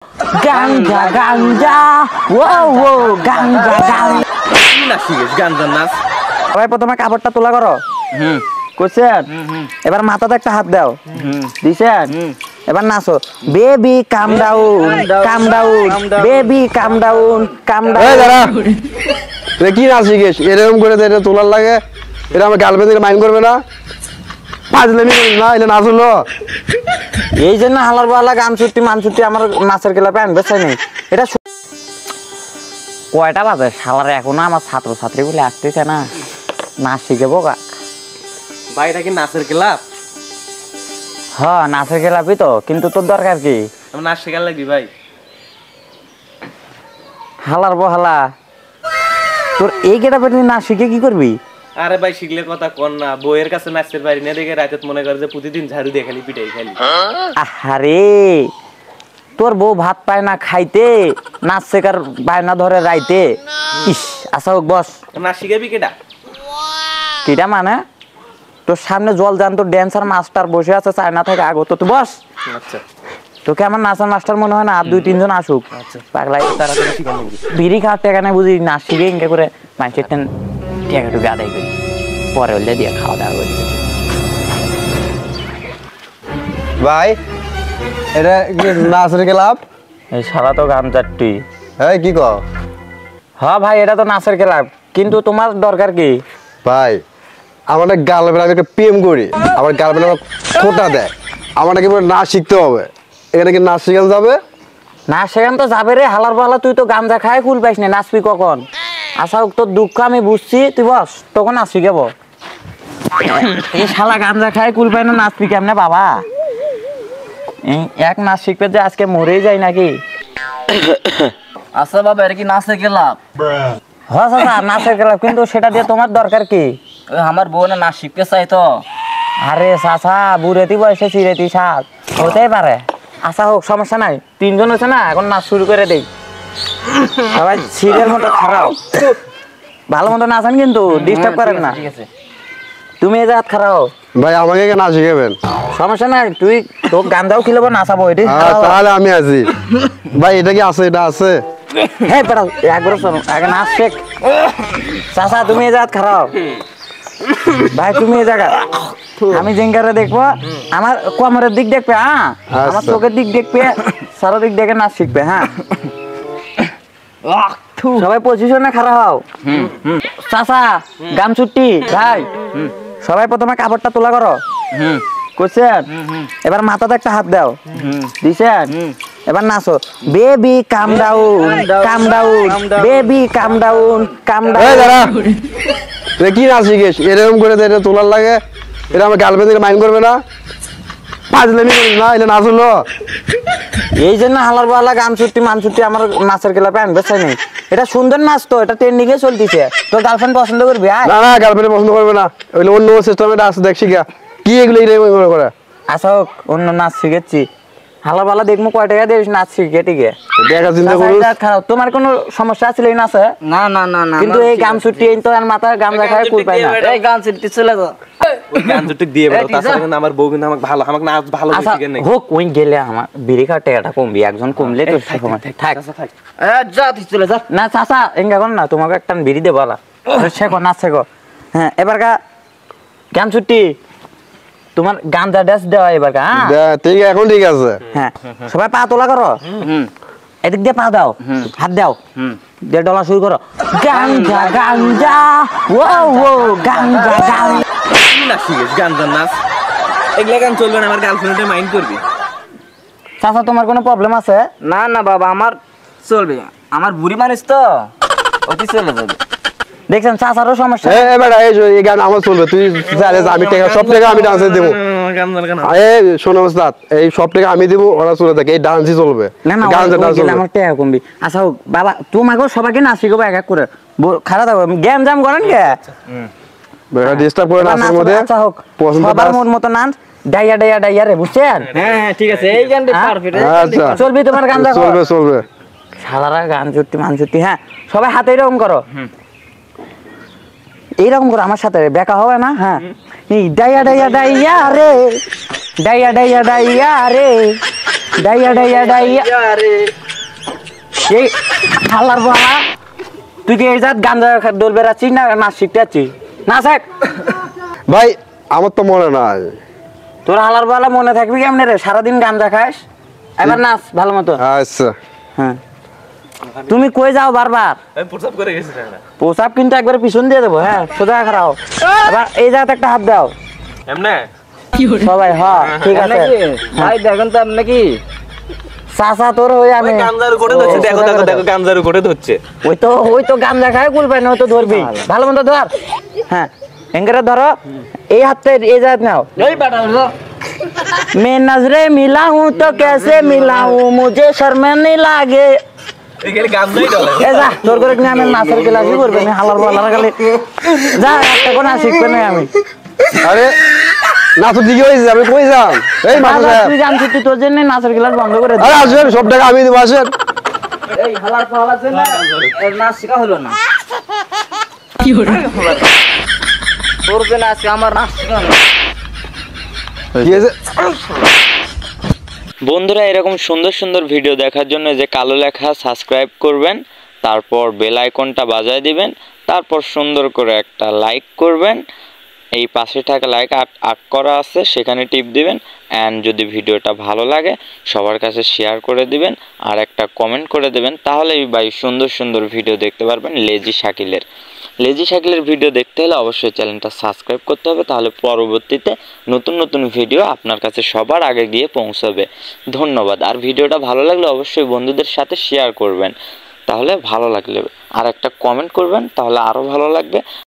গাঞ্জা গাঞ্জা ও ও গাঞ্জা গাঞ্জা কি নাচ শিখেছ গাঞ্জার নাচ? সবাই প্রথমে কাপড়টা তোলা করো। করছেন? এবার মাথাতে একটা হাত দাও। দিছেন? এবার নাচো। বেবি কাম ডাউন কাম ডাউন বেবি কাম ডাউন কাম ডাউন। এই দাঁড়া, তুই কি নাচ শিখেছ? এরকম করে এটা তোলার লাগে, এটা আমার গার্লফ্রেন্ডকে মাইন্ড করবে না? পাঁচলামি করিস না, এটা নাচ হলো। এই জন্য হালার বালা গান ছুটি মান ছুটি আমার নাচের ক্লাবে আনবে চাই নাই। এটা কয়টা বাজে শালার এখনো আমার ছাত্র ছাত্রী গুলো আসতেছে না, নাচ শিখেবো গা। ভাই এটা কি নাচের ক্লাব? হ্যাঁ নাচের ক্লাবই তো, কিন্তু তোর দরকার কি? আমি নাচ শেখার লাগবি ভাই। হালার বহালা তোর এই গেটা পেটে নাচ শিখে কি করবি? আরে ভাই শিখলে কথা কর না, বইয়ের কাছে নাচতে পারি না দেখে রাতে মনে করে যে প্রতিদিন ঝাড়ু দিয়ে খালি পিটাই খালি। আহারে তোর বউ ভাত পায় না খাইতে, নাচ শেখার বায়না ধরে রাইতে। ইস আচ্ছা হোক বস। নাচ শিখাবি কেটা? কিটা মানে তোর সামনে জল যান তোর ড্যান্সার মাস্টার বসে আছে চায়না থেকে আগো তো তুই বস। আচ্ছা তোকে আমার নাচার মাস্টার মনে হয় না, আর দুই তিনজন আসুক। আচ্ছা পাগলাই তাড়াতাড়ি শিখা লাগবে। বিড়ি খাওয়ার টেকা নেই বুঝি, নাচ শিখে ইনকে করে মানুষের টেন টেকাটুকু আদায় করি, পরে হলে দিয়ে খাওয়া দাওয়া করি। ভাই এটা কি নাচের ক্লাব? এই সারা তো গান চারটি। হ্যাঁ কি কও? হ্যাঁ ভাই এটা তো নাচের ক্লাব, কিন্তু তোমার দরকার কি? ভাই আমার গার্লফ্রেন্ড, আমি একটা প্রেম করি, আমার গার্লফ্রেন্ড আমার খোটা দেয়, আমার নাকি নাচ শিখতে হবে। এখানে কি নাচ শেখানো যাবে? না সেখান তো যাবে রে হালার পালা, তুই তো গাঞ্জা খায় কুল পাইস না, নাচবি কখন? আচ্ছা হোক তোর দুঃখ আমি বুঝছি, তুই বস তখন নাচ শিখাবো। এই শালা গাঞ্জা খায় কুল পাই না, নাচবি কেমনে বাবা? এই এক নাচ শিখবে যে আজকে মরেই যায় নাকি? আচ্ছা বাবা এটা কি নাচের ক্লাব? হ্যাঁ চাচা নাচের ক্লাব, কিন্তু সেটা দিয়ে তোমার দরকার কি? ওই আমার বউ না নাচ শিখতে চাই তো। আরে চাচা বুড়েতি বয়সে চিরেতি সাত হতেই পারে। আচ্ছা হোক সমস্যা নাই, তিনজন হচ্ছে না, এখন নাচ শুরু করে দেই। সবাই সিরিয়াল মতো খারাপ, ভালো মতো নাচেন কিন্তু ডিস্টার্ব করেন না। ঠিক আছে তুমি এই জায়গা খারাপ। ভাই আমাকে কে নাচ শিখাবেন? সমস্যা নাই, তুই তোর গান্দাও খিলাবো নাচাবো এটি। তাহলে আমি আছি। ভাই এটা কি আছে? এটা আছে? হ্যাঁ বেড়াও একবার শোনো আগে নাচ শেখ। চাচা তুমি এই জায়গা খারাপ, ভাই তুমি এই জায়গা, আমি জেঙ্গারে দেখবো, আমার কোমরের দিক দেখবে, হ্যাঁ আমার চোখের দিক দেখবে, সারা দিক দেখে নাচ শিখবে। হ্যাঁ সবাই পজিশনে খারাপ হও। চাচা গান ছুটি ভাই, সবাই প্রথমে কাপড়টা তোলা করো। করছেন? এবার মাথাতে একটা হাত দাও। দিছেন? এবার নাচো। বেবি কাম ডাউন কাম ডাউন বেবি কাম ডাউন কাম এই ডাউন। দাঁড়া, তুই কি নাচ শিখেছ? এরকম করে এটা তোলার লাগে, এটা আমার গার্লফ্রেন্ডকে মাইন্ড করবে না? পাঁচলামি করিস না, এটা নাচ হলো। এই জন্য হালার বালা গান ছুটি মান ছুটি আমার নাচের ক্লাবে আনবে চাই নাই। এটা সুন্দর নাচ তো, এটা ট্রেন্ডিং এ চলতেছে, তোর গার্লফ্রেন্ড পছন্দ করবি? না না, গার্লফ্রেন্ড পছন্দ করবে না, ওইগুলো অন্য সিস্টেম এটা আছে, দেখ শিখা কি এগুলো করে। আচ্ছা হোক অন্য নাচ শিখেছি, হালার বালা দেখবো কয় টাকা দিস নাচ শিখে টিকে দেখা চিন্তা করুন। খারাপ তোমার কোনো সমস্যা আছে এই নাচে? না না না না, কিন্তু এই গান ছুটি এই তো আর মাথায় গান দেখায় কুল পাই না। এই গান শিখতে চলে যা। ওই গান দুটো দিয়ে বেরো, তাছাড়া কিন্তু আমার বউ কিন্তু আমাকে ভালো, আমাকে নাচ ভালো আচ্ছা শিখে নেই। হোক ওই গেলে আমার বিড়ি খাওয়ার টাকাটা কমবি, একজন কমলে তো থাক। যা তুই চলে যা। না চাচা এঙ্গা কর না, তোমাকে একটা বিড়ি দেবো আলা শেখো নাচ শেখো। হ্যাঁ এবার গান ছুটি তোমার গাঞ্জা ড্যাস দেওয়া এবার। হ্যাঁ ঠিক এখন ঠিক আছে। হ্যাঁ সবাই পা তোলা করো, এদিক দিয়ে পা দাও, হাত দাও, দিয়ে ডলা শুরু করো। গাঞ্জা গাঞ্জা ও ও গাঞ্জা গাঞ্জা। কি নাচ শিখেছ গাঞ্জার নাচ? এগুলা গান চলবে না, আমার গার্লফ্রেন্ডে মাইন্ড করবি। চাচা তোমার কোনো প্রবলেম আছে? না না বাবা আমার চলবে, আমার বুড়ি মানুষ তো ওটি চলে যাবে। দেখছেন চাচারও সমস্যা। এবার এই গান আমার চলবে, তুই জানিস আমি টাকা সব টাকা আমি ডান্সে দেবো। শোনো ওস্তাদ, এই সব টাকা আমি দেবো, ওরা চলে থাকে, এই ডান্সই চলবে। না না আমার টাকা কমবি। আচ্ছা হোক বাবা তোমাকে সবাইকে নাচ শিখবো এক এক করে, খারাপ থাকবো গেম জাম করেন কে ডিস্টার্ব করে নাচের মধ্যে। আচ্ছা হোক সবার মন মতো নাচ, ডাইয়া ডাইয়া ডাইয়া রে বুঝছেন? হ্যাঁ হ্যাঁ ঠিক আছে, এই গানটা পারফেক্ট। আচ্ছা চলবি তোমার গান দেখো, চলবে চলবে। সারারা গান ছুটি মান ছুটি। হ্যাঁ সবাই হাতে এরকম করো, এইরকম করো আমার সাথে, বেকা হবে না। হ্যাঁ এই ডাইয়া ডাইয়া ডাইয়া রে ডাইয়া ডাইয়া ডাইয়া রে ডাইয়া ডাইয়া ডাইয়া এই হালার বালা তুই কি এই জাত গাঞ্জা দোল বেড়াচ্ছিস না নাচ শিখতে আছিস না শেখ ভাই আমার তো মনে নাই। তোর হালার বালা মনে থাকবি কেমনে রে সারাদিন গাঞ্জা খাস এবার নাচ ভালো মতো আচ্ছা হ্যাঁ তুমি কই যাও বারবার আমি প্রসাব করে গেছি না পোশাক কিন্তু একবার পিছন দিয়ে দেবো হ্যাঁ সোজা খারাও এবার এই জায়গাতে একটা হাত দাও এমনে সবাই হ্যাঁ ঠিক আছে ভাই দেখেন তো আপনি কি চাচা তোর হয়ে আমি গামজারু করে ধরছে দেখো দেখো দেখো গামজারু করে ধরছে ওই তো গামজা খায় কুল পাই না তো ধরবি ভালো মতো ধর হ্যাঁ এঙ্গরে ধরো এই হাতে এই জায়গা নাও এই বেটা मैं नजरे मिला हूँ तो कैसे मिला हूँ मुझे शर्म नहीं लागे এখানে গামজাই ডলে এ যা তোর করে কিনা আমি নাচের ক্লাসই করবে আমি হালার বালার খালি যা একটা কোন শিখবে না আমি আরে নাচ দিকে হয়েছে আমি কই যাম এই মাথা বাবা, সাহেব তুই জানছিস তুই তোর জন্য নাচের ক্লাস বন্ধ করে দে আরে আসেন সব টাকা আমি দেবো আসেন এই হালার পালার জন্য এর নাচ শেখা হলো না তোর জন্য আজকে আমার নাচ শেখা হলো কি আছে বন্ধুরা এরকম সুন্দর সুন্দর ভিডিও দেখার জন্য যে কালো লেখা সাবস্ক্রাইব করবেন, তারপর বেল আইকনটা বাজায় দিবেন, তারপর সুন্দর করে একটা লাইক করবেন। এই পাশে থাকা লাইক আট করা আছে সেখানে টিপ দিবেন। অ্যান্ড যদি ভিডিওটা ভালো লাগে সবার কাছে শেয়ার করে দিবেন আর একটা কমেন্ট করে দেবেন, তাহলেই ভাই সুন্দর সুন্দর ভিডিও দেখতে পারবেন লেজি শাকিলের ভিডিও দেখতে হলে অবশ্যই চ্যানেলটা সাবস্ক্রাইব করতে হবে, তাহলে পরবর্তীতে নতুন নতুন ভিডিও আপনার কাছে সবার আগে গিয়ে পৌঁছাবে। ধন্যবাদ। আর ভিডিওটা ভালো লাগলে অবশ্যই বন্ধুদের সাথে শেয়ার করবেন, তাহলে ভালো লাগলে আর একটা কমেন্ট করবেন, তাহলে আরও ভালো লাগবে।